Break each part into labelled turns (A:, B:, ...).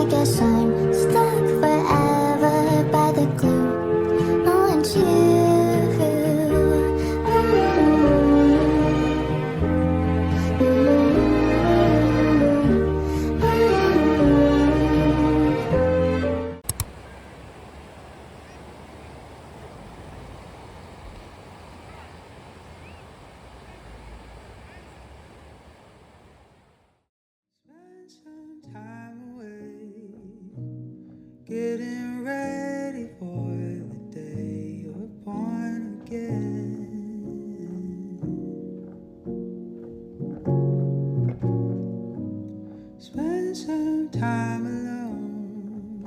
A: guess I'm stuck forever by the glue. I want you.
B: Some time away, getting ready for the day you're born again. Spend some time alone,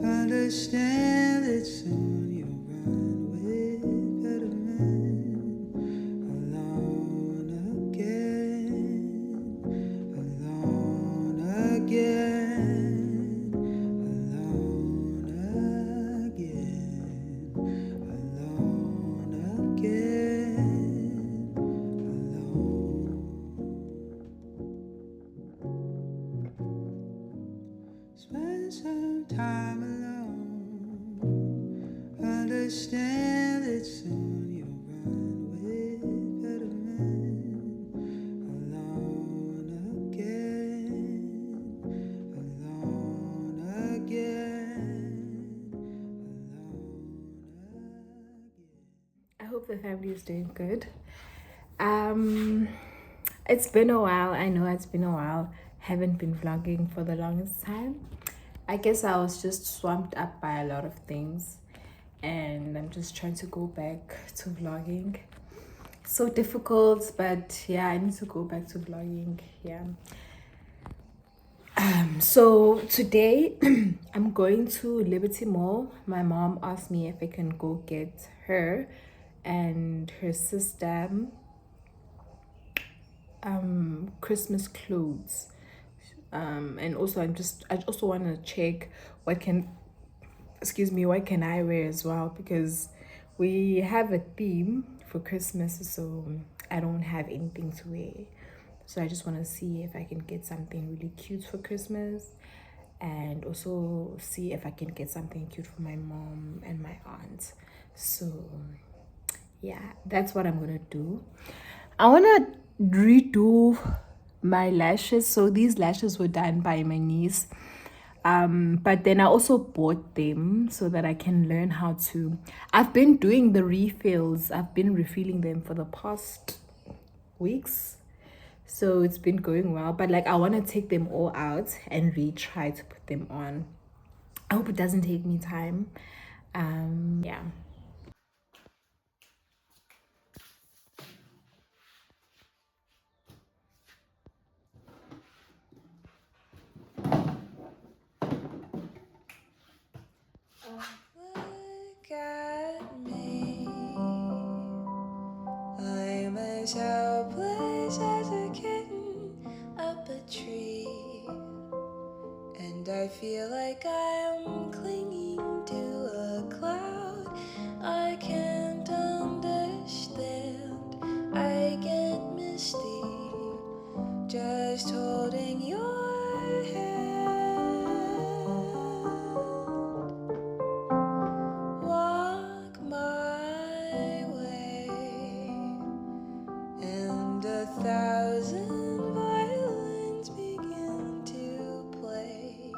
B: understand that soon you'll run with better men. Alone again, alone again, alone again, alone again, alone. Spend some time alone, understand that soon you'll run with better men. Alone again, alone again, alone again.
C: I hope the family is doing good. It's been a while. I know it's been a while. Haven't been vlogging for the longest time. I guess I was just swamped up by a lot of things, and I'm just trying to go back to vlogging. So difficult, but yeah, I need to go back to vlogging. Yeah. So today I'm going to Liberty Mall. My mom asked me if I can go get her and her sister Christmas clothes. And also I also want to check what can I wear as well, because we have a theme for Christmas, so I don't have anything to wear. So I just want to see if I can get something really cute for Christmas, and also see if I can get something cute for my mom and my aunt. So yeah, that's what I'm gonna do. I want to redo my lashes. So these lashes were done by my niece, but then I also bought them so that I can learn how to. I've been doing the refills. I've been refilling them for the past weeks, so it's been going well. But like, I want to take them all out and retry to put them on. I hope it doesn't take me time. Yeah.
B: Look at me, I'm as helpless as a kitten up a tree, and I feel like I'm clinging to a cloud. I can't understand, I get misty just holding your hand. Walk my way, and 1,000 violins begin to play,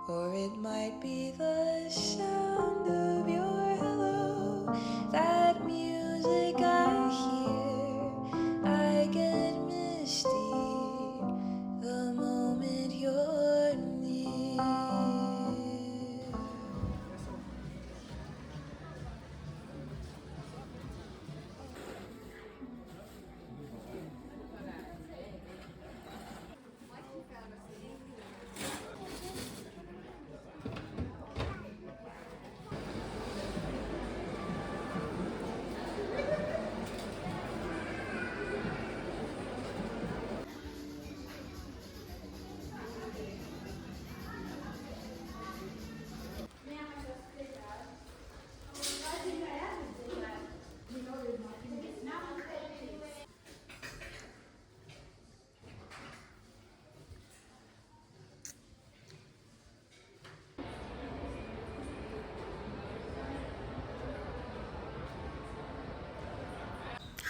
B: or it might be the sound of your hello, that music I hear. I get misty the moment you're near.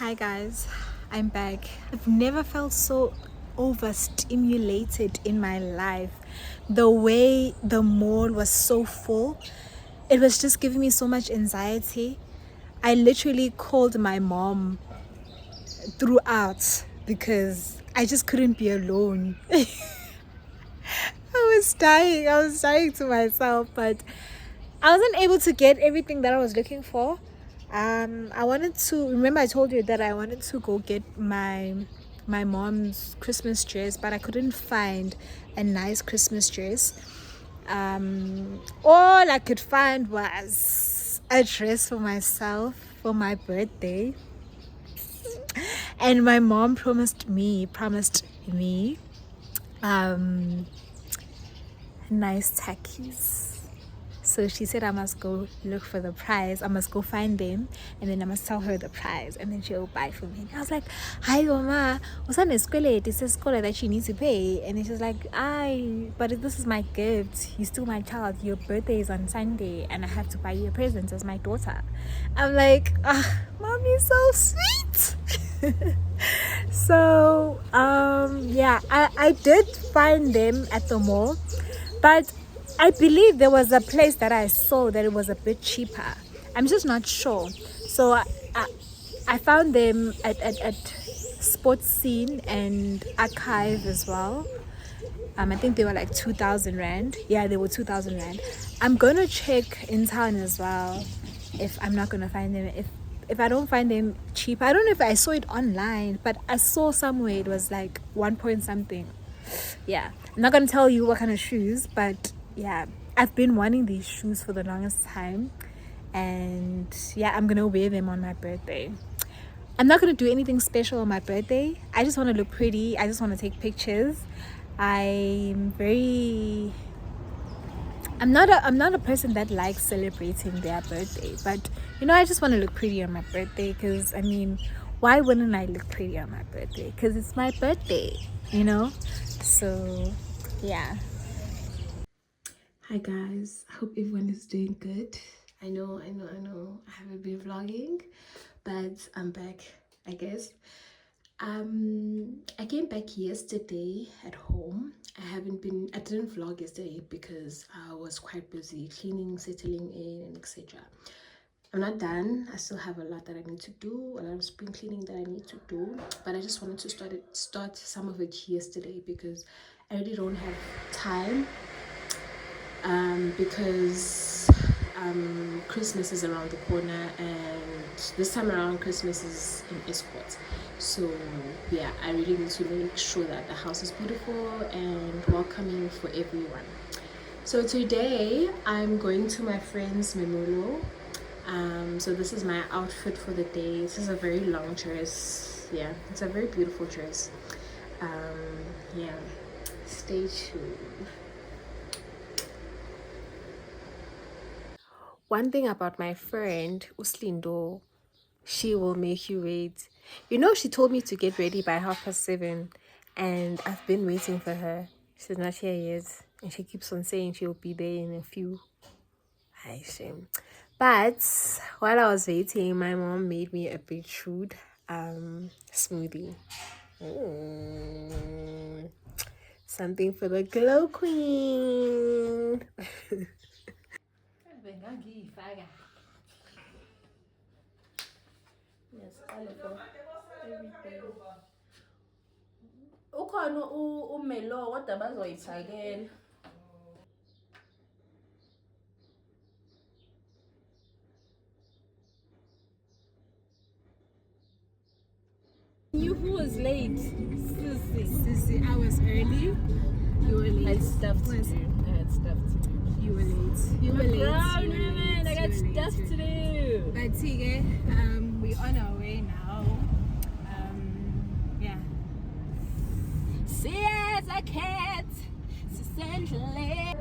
D: Hi guys, I'm back. I've never felt so overstimulated in my life. The way the mall was so full, it was just giving me so much anxiety. I literally called my mom throughout because I just couldn't be alone. I was dying to myself, but I wasn't able to get everything that I was looking for. I wanted to remember I told you that I wanted to go get my mom's Christmas dress, but I couldn't find a nice Christmas dress. All I could find was a dress for myself for my birthday, and my mom promised me um nice tackies. So she said I must go look for the prize. I must go find them, and then I must tell her the prize, and then she'll buy for me. And I was like, "Hi, mama. What's on the school? It says school that she needs to pay." And then she's like, but this is my gift. You're still my child. Your birthday is on Sunday, and I have to buy you a present as my daughter." I'm like, "Mommy, so sweet." So yeah, I did find them at the mall, but I believe there was a place that I saw that it was a bit cheaper. I'm just not sure. So I found them at Sports Scene and Archive as well. I think they were like 2,000 rand. Yeah, they were 2,000 rand. I'm gonna check in town as well if I'm not gonna find them. If I don't find them cheap, I don't know if I saw it online, but I saw somewhere it was like 1 point something. Yeah, I'm not gonna tell you what kind of shoes, but yeah, I've been wanting these shoes for the longest time, and yeah, I'm gonna wear them on my birthday. I'm not gonna do anything special on my birthday. I just want to look pretty. I just want to take pictures. I'm very I'm not a person that likes celebrating their birthday, but I just want to look pretty on my birthday because I mean, why wouldn't I look pretty on my birthday? Because it's my birthday, you know? So, yeah.
B: Hi guys, I hope everyone is doing good. I know I haven't been vlogging, but I'm back, I guess. I came back yesterday at home. I didn't vlog yesterday because I was quite busy cleaning, settling in, and etc. I'm not done. I still have a lot that I need to do, a lot of spring cleaning that I need to do, but I just wanted to start some of it yesterday because I really don't have time, because Christmas is around the corner, and this time around Christmas is in Escort. So yeah, I really need to make sure that the house is beautiful and welcoming for everyone. So today I'm going to my friend's Memulo. So this is my outfit for the day. This is a very long dress. Yeah, it's a very beautiful dress. Yeah, stay tuned.
E: One thing about my friend, Uslindo, she will make you wait. She told me to get ready by 7:30, and I've been waiting for her. She's not here yet, and she keeps on saying she'll be there in a few. Hi, shame. But while I was waiting, my mom made me a beetroot smoothie. Something for the glow queen.
F: ukhona umelo kodwa bazoyithakela. You who was late?
D: Sissy, I was early. You were late.
F: I had stuff to do.
D: You were late. You were late.
F: Grown women, I got stuff to do.
D: But Tige, we're on our way now. Yeah.
F: See as I can't. Essentially.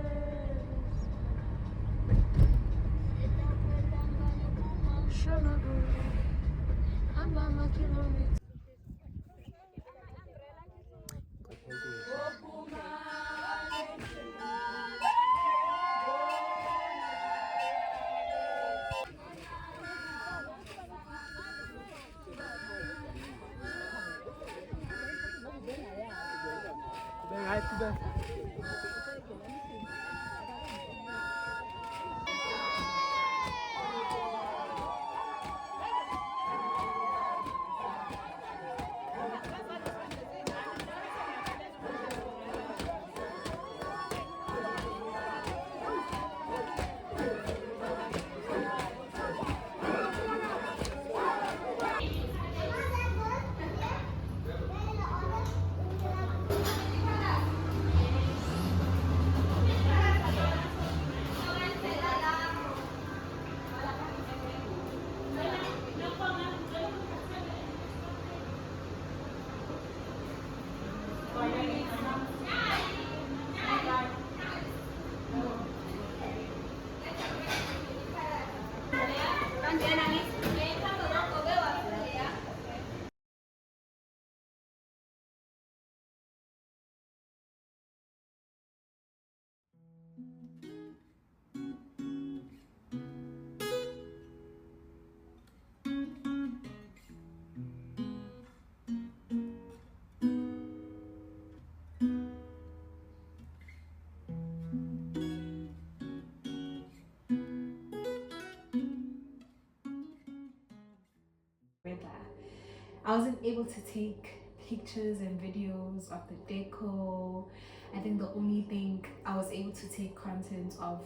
C: I wasn't able to take pictures and videos of the deco. I think the only thing I was able to take content of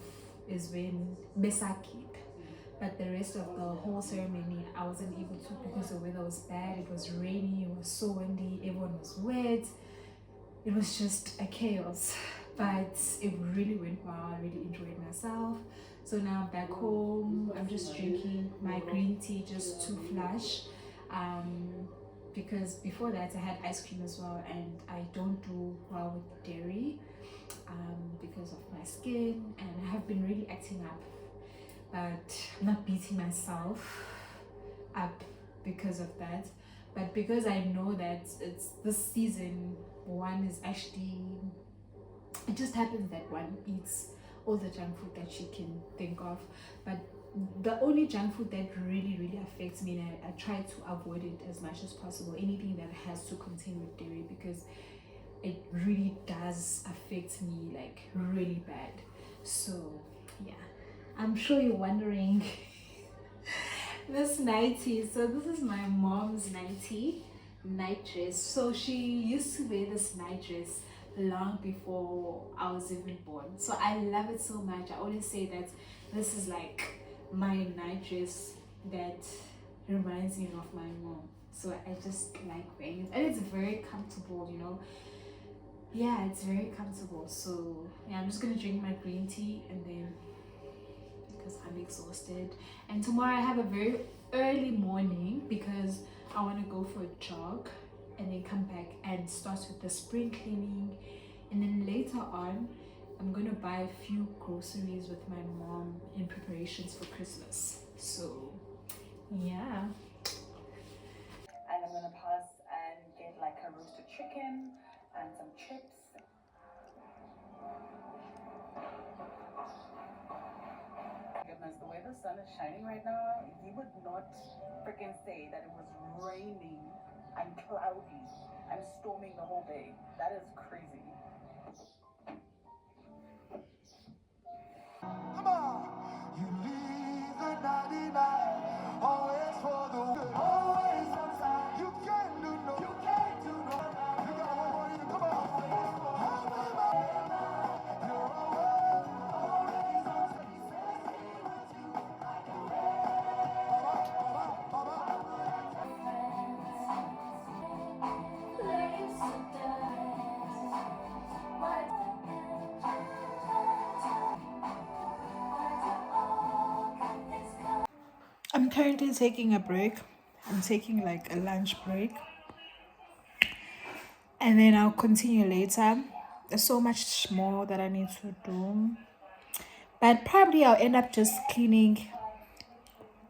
C: is when Besakit. But the rest of the whole ceremony, I wasn't able to because the weather was bad. It was rainy, it was so windy, everyone was wet. It was just a chaos. But it really went well. I really enjoyed myself. So now I'm back home. I'm just drinking my green tea just to flush. Because before that I had ice cream as well, and I don't do well with dairy because of my skin, and I have been really acting up, but I'm not beating myself up because of that, but because I know that it's this season, one is actually, it just happens that one eats all the junk food that she can think of. But the only junk food that really affects me, and I try to avoid it as much as possible, anything that has to contain with dairy, because it really does affect me like really bad. So yeah, I'm sure you're wondering this nightie. So this is my mom's night dress. So she used to wear this night dress long before I was even born. So I love it so much. I always say that this is like my night dress that reminds me of my mom. So I just like wearing it, and it's very comfortable, you know. Yeah, it's very comfortable. So yeah, I'm just gonna drink my green tea and then, because I'm exhausted, and tomorrow I have a very early morning because I want to go for a jog and then come back and start with the spring cleaning, and then later on I'm gonna buy a few groceries with my mom in preparations for Christmas. So yeah, and I'm gonna pass and get like a roasted chicken and some chips. Goodness, the way the sun is shining right now, you would not freaking say that it was raining and cloudy and storming the whole day. That is crazy. Come on. You leave the 99, always for the good, always on time. You can't do no, you can't do no. You got one more in you, come on. You're always on time. I'm currently taking a break. I'm taking like a lunch break, and then I'll continue later. There's so much more that I need to do, but probably I'll end up just cleaning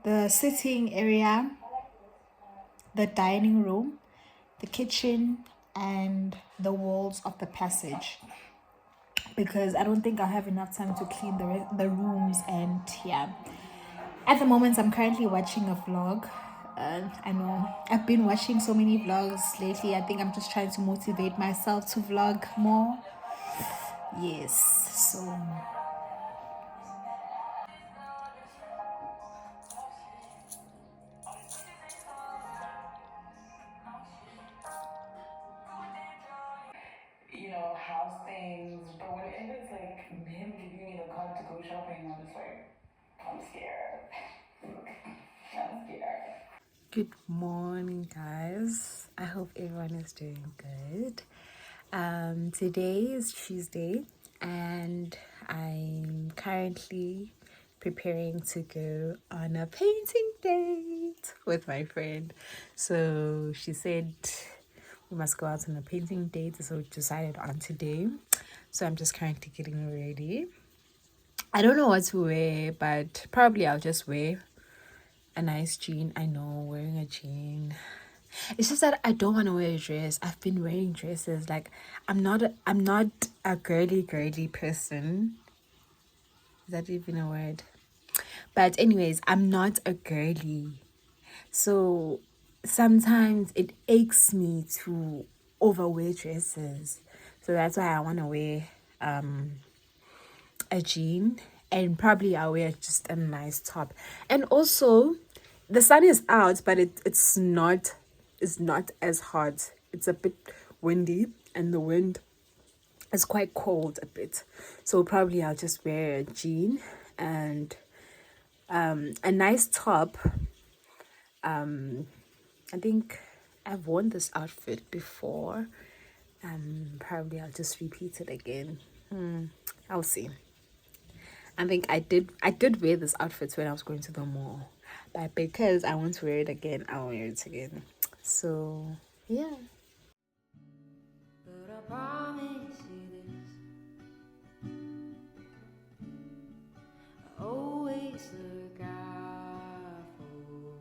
C: the sitting area, the dining room, the kitchen, and the walls of the passage, because I don't think I'll have enough time to clean the rooms. And yeah, at the moment I'm currently watching a vlog. I know I've been watching so many vlogs lately. I think I'm just trying to motivate myself to vlog more.
E: Yes, so
C: house things. But whenever it's like him giving me the card to go shopping, I'm just like, I'm scared. I'm scared.
E: good morning, guys. I hope everyone is doing good. Today is Tuesday, and I'm currently preparing to go on a painting date with my friend. So she said we must go out on a painting date, so we decided on today. So I'm just currently getting ready. I don't know what to wear, but probably I'll just wear a nice jean. I know, wearing a jean. It's just that I don't want to wear a dress. I've been wearing dresses. Like I'm not a girly person. Is that even a word? But anyways, I'm not a girly. So sometimes it aches me to overwear dresses. So that's why I want to wear a jean, and probably I'll wear just a nice top. And also the sun is out, but it's not as hot. It's a bit windy, and the wind is quite cold a bit. So probably I'll just wear a jean and a nice top. I think I've worn this outfit before. Probably I'll just repeat it again. I'll see. I think I did wear this outfit when I was going to the mall, but because I want to wear it again, I'll wear it again. So yeah.
B: But I promise you this, I always look out for you.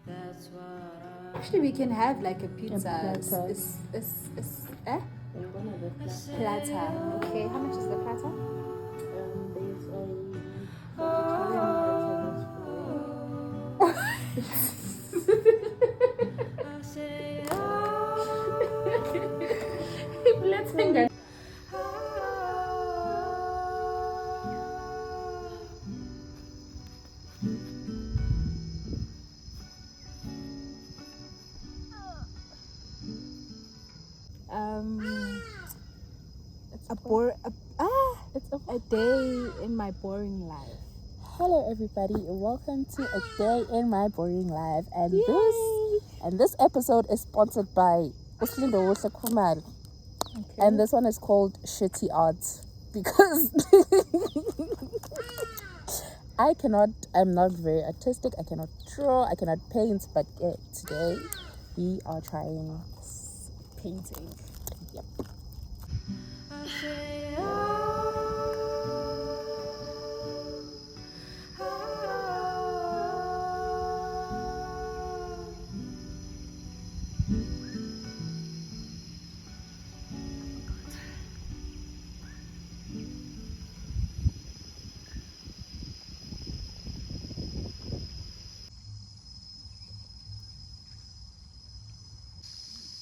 B: That's what
F: Actually, we can have like a pizza. Eh? Platter. Okay, how much is the platter?
C: There's a
B: I say.
F: Let's finger. A day in my boring life.
G: Hello everybody, welcome to a day in my boring life, and this episode is sponsored by Uslindo Kumal. And this one is called Shitty Art because I'm not very artistic, I cannot draw, I cannot paint, but today we are trying painting. Yep.
B: I say,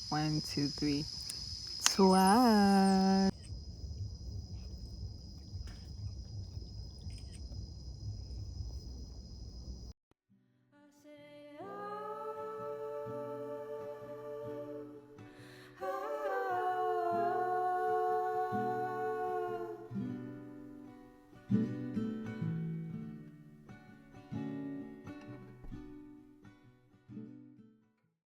C: One, two, three. Swat.